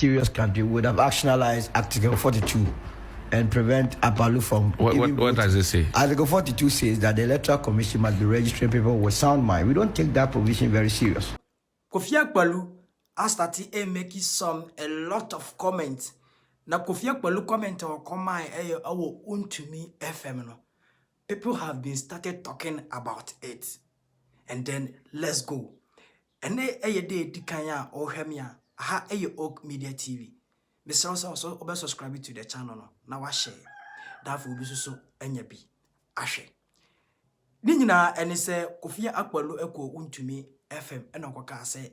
serious country would have actionalized Article 42 and prevent Apalu from... What does it say? Article 42 says that the Electoral Commission must be registering people with sound mind. We don't take that provision very serious. Kofi Akpaloo has started making a lot of comments. Now Kofi Akpaloo comment or comment our Untumi FM no. People have been started talking about it. And then let's go. And day dikanya or hemia ha Oak Media TV. Mr. Also subscribe to the channel no. Now I share. That will be so enyebi. Ashe. Ninyina ene se Kofi Akpaloo eko Untumi FM eno kwaka se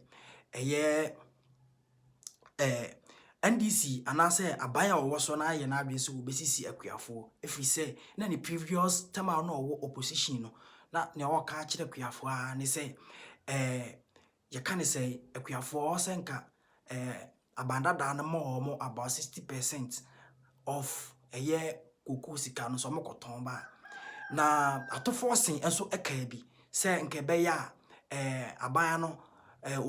NDC anase abaya owoso na aye na abese obesisi akuafo efri se na the previous time no opposition no na ne woka kire akuafo a ne se ye kan se akuafo senka abanda da na mo about 60% of koko sika no so mokoton ba na atoforcing enso eka bi se nke be ya abaya no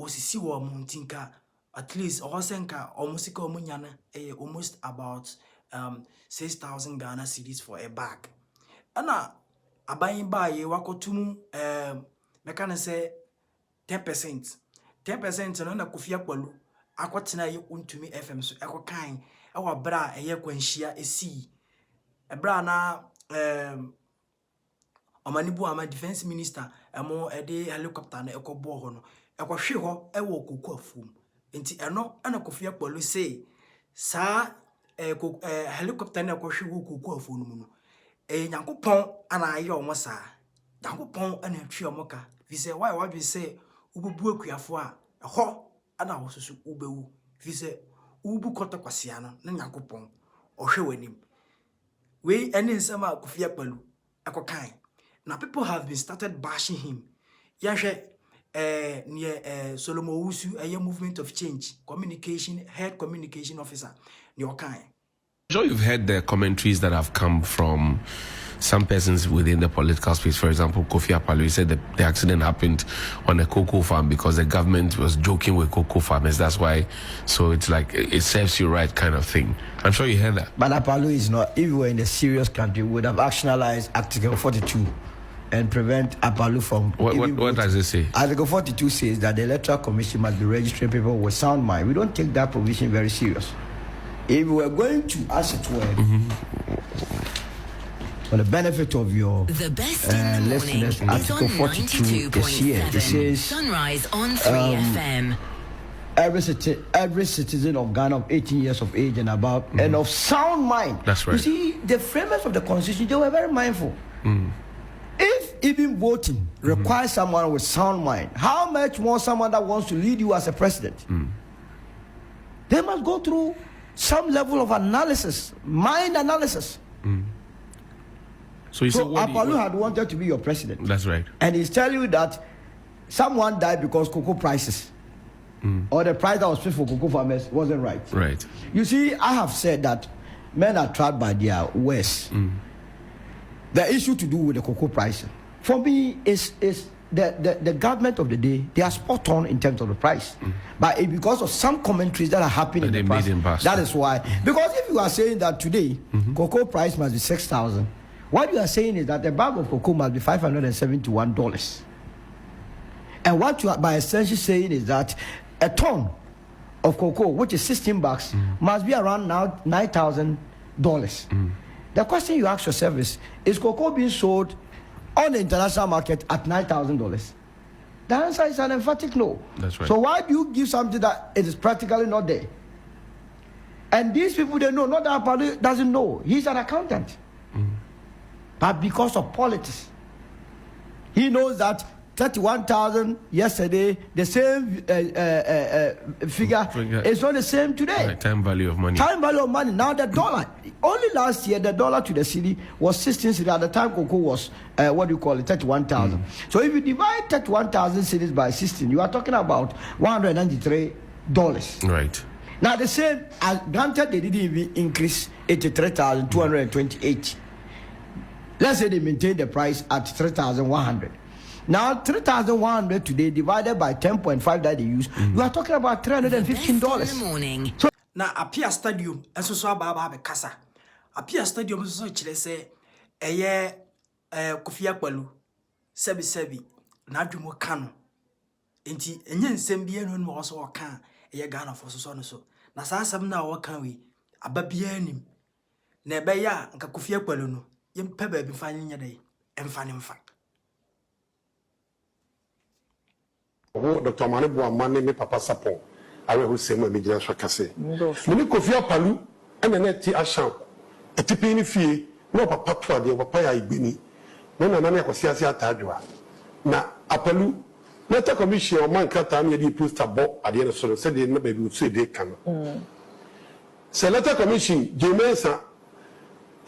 osisi wo muntinka at least osenka omusika omunyana almost about 6,000 Ghana cedis for a bag. Ana abayin ba ye wakotum mekana say 10%. 10% no na Kofi Akpaloo akotena ye Untumi FM so ekokan ewa bra kwanhia esi. Ebra na Omanibu ama defense minister emo ede helicopter na ekobo ho no ekohwe ho ewo koku afum enti eno ana Kofi Akpaloo say sa helicopter na ekohwe ho koku afum no nyankopon ana aye omo sa nyankopon ana atwi omo ka fi say why we say ububu akuafo a ho ana wosusu ubewu fi say ubu kotokwase no na nyankopon ohwe wanim we ene nsema Kofi Akpaloo ekokan. Now people have been started bashing him. Yashe near Solomon Wusu, a movement of change, head communication officer, your kind. I'm sure you've heard the commentaries that have come from some persons within the political space. For example, Kofi Akpaloo said that the accident happened on a cocoa farm because the government was joking with cocoa farmers. That's why. So it's like it serves you right kind of thing. I'm sure you heard that. But Akpaloo is not. If we were in a serious country, we would have actionalized Article 42 and prevent Akpaloo from... What does it say? Article 42 says that the Electoral Commission must be registering people with sound mind. We don't take that provision very serious. If we were going to, as it were, for the benefit of your listeners, Article 42 is here. It says, Sunrise on 3 FM. Every citizen of Ghana of 18 years of age and above and of sound mind. That's right. You see, the framers of the Constitution, they were very mindful. If even voting requires someone with sound mind, how much more someone that wants to lead you as a president? They must go through some level of analysis, mind analysis. So Akpaloo had wanted to be your president. That's right. And he's telling you that someone died because cocoa prices or the price that was paid for cocoa farmers wasn't right. Right. You see, I have said that men are trapped by their worst. The issue to do with the cocoa price, for me, is the government of the day. They are spot on in terms of the price, but because of some commentaries that are happening in the past, that is why. Because if you are saying that today cocoa price must be 6,000, what you are saying is that the bag of cocoa must be $571, and what you are by extension saying is that a ton of cocoa, which is 16 bucks, must be around now $9,000. The question you ask yourself is cocoa being sold on the international market at $9,000? The answer is an emphatic no. That's right. So why do you give something that it is practically not there? And these people, they know, not that Akpaloo doesn't know. He's an accountant. But because of politics, he knows that 31,000 yesterday, the same figure is not the same today. Right, time value of money. Time value of money. Now the dollar, only last year the dollar to the cedi was 16 cedis. At the time cocoa was 31,000. So if you divide 31,000 cedis by 16, you are talking about $193. Right. Now the same, granted they didn't even increase 83,228. Let's say they maintain the price at 3,100. Now 3,100 today divided by 10.5 that they use, you are talking about $315. In the morning. So na Apia Stadium enso so aba be kasa Apia Stadium so kire se eye Kofi Akpalu sebi na adwumo ka no enti enye nsem bia no no so ka eye Ghana for so no so na sa asem na wo ka wi ababia anim na ebe ya nka Kofi Akpalu no yempa ba bi fa nya dai emfa ne mfa Dr. Manebu Amane me papa Sapon awe ho sema me gina so kase me Kofi Akpalu ene ti ashan etipi ni fie no papa to ade papa ya igbeni no na na akosi ase atadwa na Akpalu na ta commission o man kata na di poster bo ade no so se de na ba bi so de kan se letter commission jemensa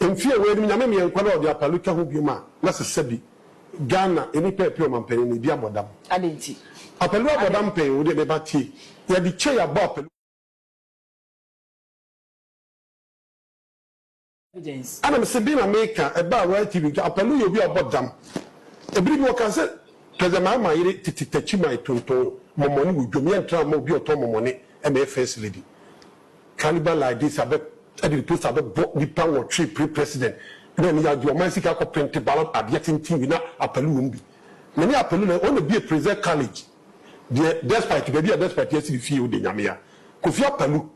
enfie we ni nyame me enkwala ode Akpalu ka ho bioma na se sebi Ghana eni pepe o mampeni ni bia bodam adenti Akpalu abodam pe wo de be batie ya di che ya ba Akpalu evidence ana me se bi na meka e ba right TV Akpalu yo bi abodam ebiri bi o kan se president ma yire tititachi mai tonton momoni wo dwom yentra ma obi oto momoni e me first lady caliber like this abe the post abe ni pan or tree president na ni ya do man sika ko print ballot abiatintin bi na Akpalu won bi me ni Akpalu na on be president college despite yes we feel de nyamea Kofi Akpalu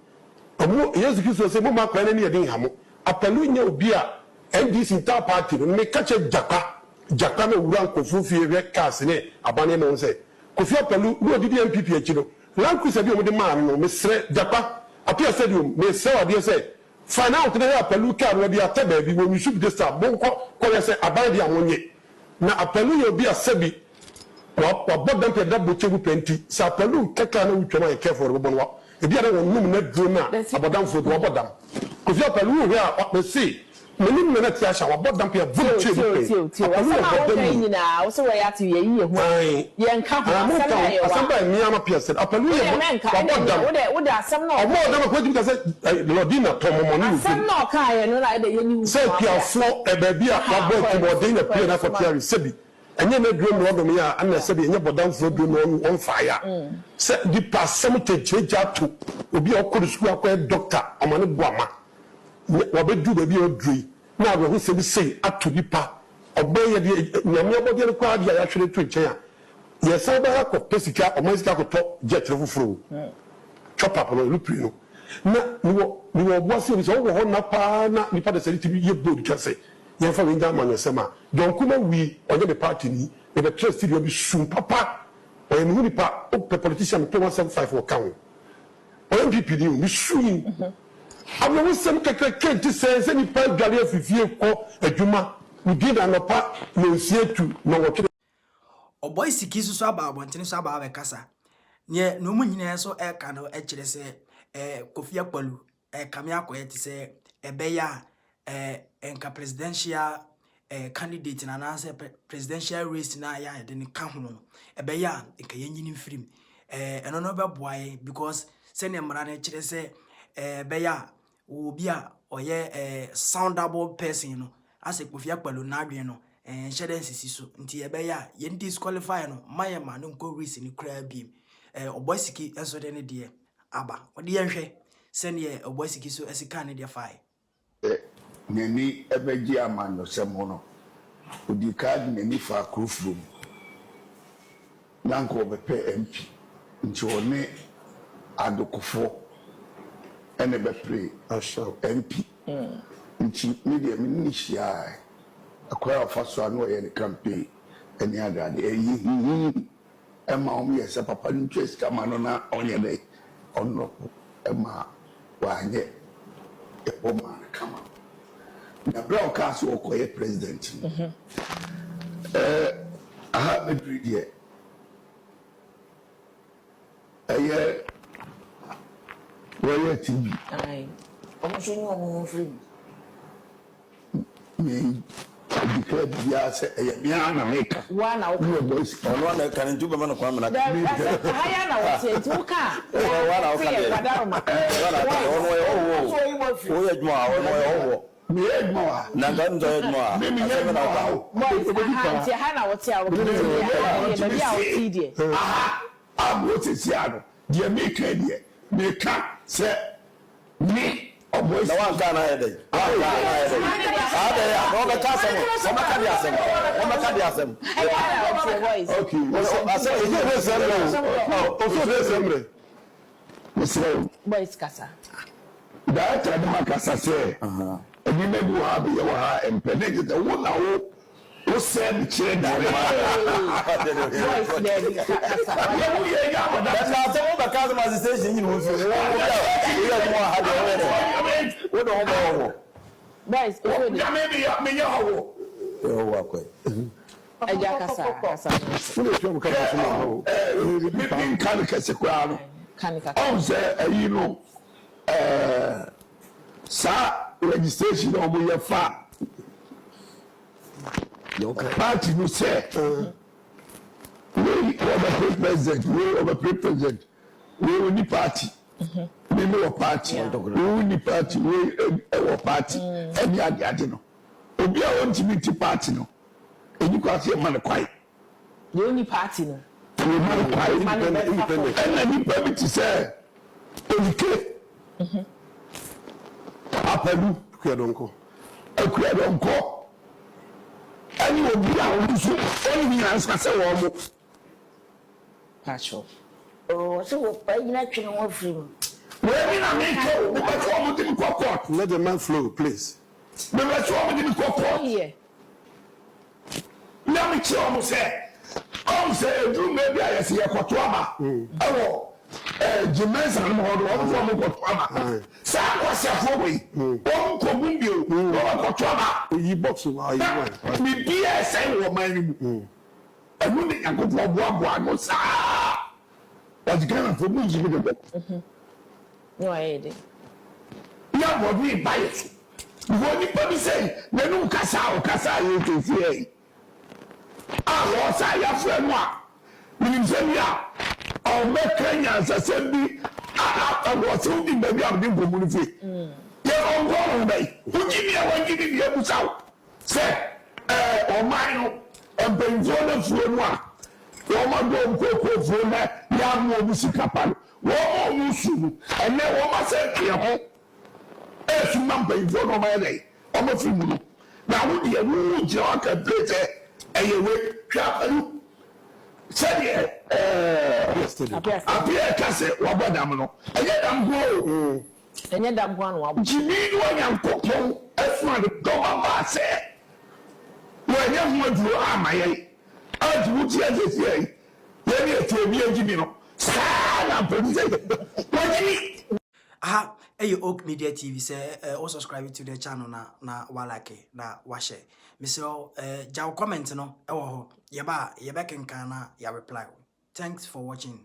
omo yes Kristo say mo ma kwa na ni yedin hamo Akpalu nya obi a NDC inter party no me kache jaka na wura nkofu fie we cars ne abane no say Kofi Akpalu no didi MPP achi no lan ku sabi o de ma no me sre jaka apia stadium me se ode say final out na Akpalu car we bi ataba bi wo mi should dey start bon ko say abane dia wonye na Akpalu yo bi asabi wa bodam pe da bochebu penti sa Akpalu keka na wutwa na careful bo bonwa e bia na wonum na duro na abodam fo do bodam Kofi Akpalu we a we see menim na ti asha wa bodam pe bochebu penti Akpalu na wo so we ya ti ye yi hu ye nka ho asamba mi ama pia said Akpalu ye bodam wo de asam na o bodam ko jimta say lodina tomomo ni asam na ka ye no na de ye ni say pia fo e ba bia wa bo ti bodin na pia na for tiari sebi enye na drum no dum ya ana se bi enye bodam fo drum no on fire se di pasem te cheja to obi okuru school akwa doctor amane boama wa be du ba bi odui na agbo hu se bi sei ato dipa oboye de nyame obode ne kwa dia ya hwere to nchen a ye se ba ko pesika o masika ko to jet fufuru chop up no lupri no na ni wo bo se bi so wo ho na pa na ni pa de se ti bi ye bold kase ye fa winga manesema donc kuma wi onye be party ni e be trust studio bi sum papa o emi ni pa o pe politician pe 175 o kan o MPP ni mi sum abo wo sem kekeke ti se ni pa dware afifie ko adwuma we did an pa no sietu no wo kire o boy siki so aba abontene so aba be kasa ne no mu nyina so e ka no e kire se Kofi Akpalu kame akoye ti se ebe ya enka presidential candidate na na say presidential race na ya de ne ka ho no ebe ya enka yenyini mfirim eno no be boaye because se ne mra na kire se ebe ya obi a oye soundable person no ase Kofi Akpalu na adwen no shede sisi so nti ebe ya ye disqualify no maye ma no nko race ni kra bi obosiki enso de ne de aba odi yenhwe se ne obosiki so esika ne de fai neni ebeji amano semono odi card neni fa krufrum nanko bepe MP nti one adokofo ene be play MP nti media minishia akwara faso anu ye campaign eni adade eyi ema omi yesa papa interest kama no na onye dey onno ema wanye eboma kama na brown cast wo koye president aha medri die where TV ai omo so ni omo free me declare bia say me ana make wa na wo boys ono na kan ntu be no kwa me na haya na wo tie tu ka wa na wo ka de wa na ka ono wo ye djuma ono wo me edmo na ga ndo edmo me edmo ha ha na wo tie a wo ke ya bia wo tie die abo tesi ano de me ka die me ka say Me boys. Na wan kana hede. No be kasem. No me ka di asem. Okay. I say you dey semre. Oh, so dey semre. Mr. Boys kasa. That time makasa say. Ebi me bu ha be wa ha empene the one na wo send chire da. Boys there kasa. Na say wo be kasem association you so. We are more ha dey. We don't know. Boys, if you Ya me ya hawo. Wa kwai. Eja kasa. Wọ́n lè fi ọmọ kábíyèsí fún ọmọ o. Me kan kase kwa no. Kanika. On say you know sa registration of your fa. Party no say we over president, we only party. We no party. We only party. We our party. Any ade no. Obi a want to meet party no. Eni kwa se man kwai. The only party no. We man kwai independent. And any permit to say Olike. Apelu Kuyadonko. Ekuyadonko. Any obi a wo so only answer say wo mo. Pacho. Oh, so why you not trying to free? Where me na me ko, we bet wo mo dem court. Let the man flow, please. Me bet wo mo dem court. Here. Na me che wo say. On say do maybe I say koto ama. Ewo Jimensa no ho do wo mo koto ama. Sa kwase afo we. Wo ko bumbi o. Wo koto ama. Yi box wa yi wa. Me bia say wo man mu. Enu ni yakofo boa no sa. What you gonna for me give the No idea. ya bo bi bias. Wo ni pa bi say na nu kasa you to fear. Wo sa ya fre no a. Minim say ya. O me Kenya say bi wo so di ba bi am di ngomu ni fe. Ye on go on dai. Wo gi mi a wo gi mi e bu saw. Say o man no empenzo na fu no a. Wo ma do ko fu na ya mo musika pa. Wo mo musu. Ene wo ma say ke ho. Esu mamba ifo no ma dai. O ma fi mu no. Na wo di e wo je o ka plete eyewe twa said appear kase wabadam no eye dam go Enye dam gwan wa. jimi no yankopon efun de doma ba se wo enye hu aduro amaye aduro ti azesi ye ni etu bi ejimi no sa na produce wajimi aha eyo Oak Media TV say o subscribe to the channel na walake na wa share misro jaw comment no e wo ho ye ba kenkan na ya reply. Thanks for watching.